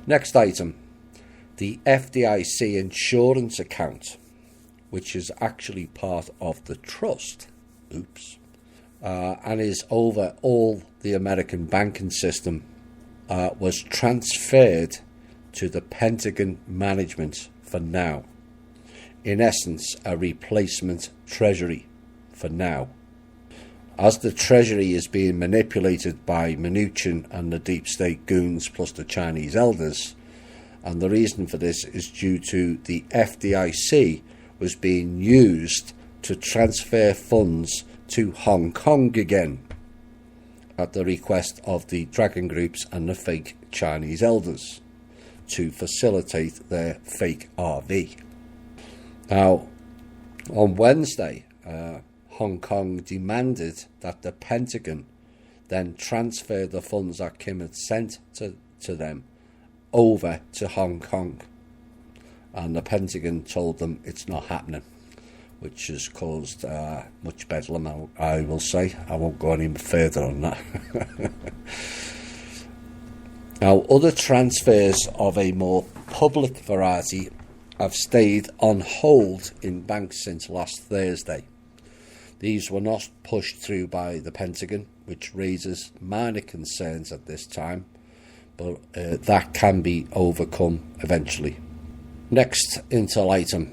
Next item, the FDIC insurance account, which is actually part of the trust, and is over all the American banking system, was transferred to the Pentagon management for now. In essence, a replacement treasury for now. As the treasury is being manipulated by Mnuchin and the deep state goons plus the Chinese elders, and the reason for this is due to the FDIC was being used to transfer funds to Hong Kong again at the request of the dragon groups and the fake Chinese elders to facilitate their fake RV. Now, on Wednesday, Hong Kong demanded that the Pentagon then transfer the funds that Kim had sent to them over to Hong Kong, and the Pentagon told them it's not happening, which has caused much bedlam, I will say. I won't go any further on that. Now, other transfers of a more public variety have stayed on hold in banks since last Thursday. These were not pushed through by the Pentagon, which raises minor concerns at this time, but that can be overcome eventually. Next intel item.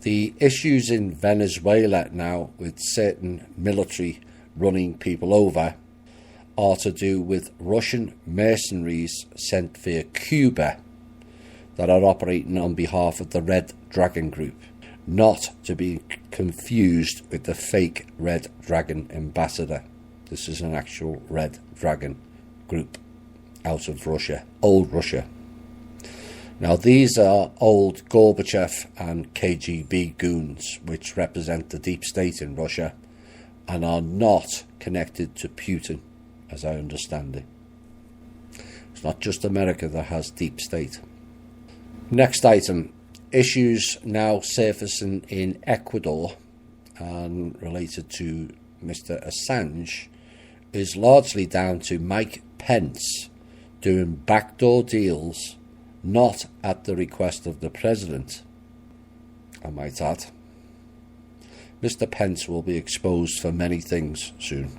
The issues in Venezuela now with certain military running people over are to do with Russian mercenaries sent via Cuba that are operating on behalf of the Red Dragon Group, not to be confused with the fake Red Dragon ambassador. This is an actual Red Dragon group out of Russia, old Russia. Now, these are old Gorbachev and KGB goons, which represent the deep state in Russia and are not connected to Putin, as I understand it. It's not just America that has deep state. Next item, issues now surfacing in Ecuador and related to Mr. Assange is largely down to Mike Pence doing backdoor deals, not at the request of the president, I might add. Mr. Pence will be exposed for many things soon.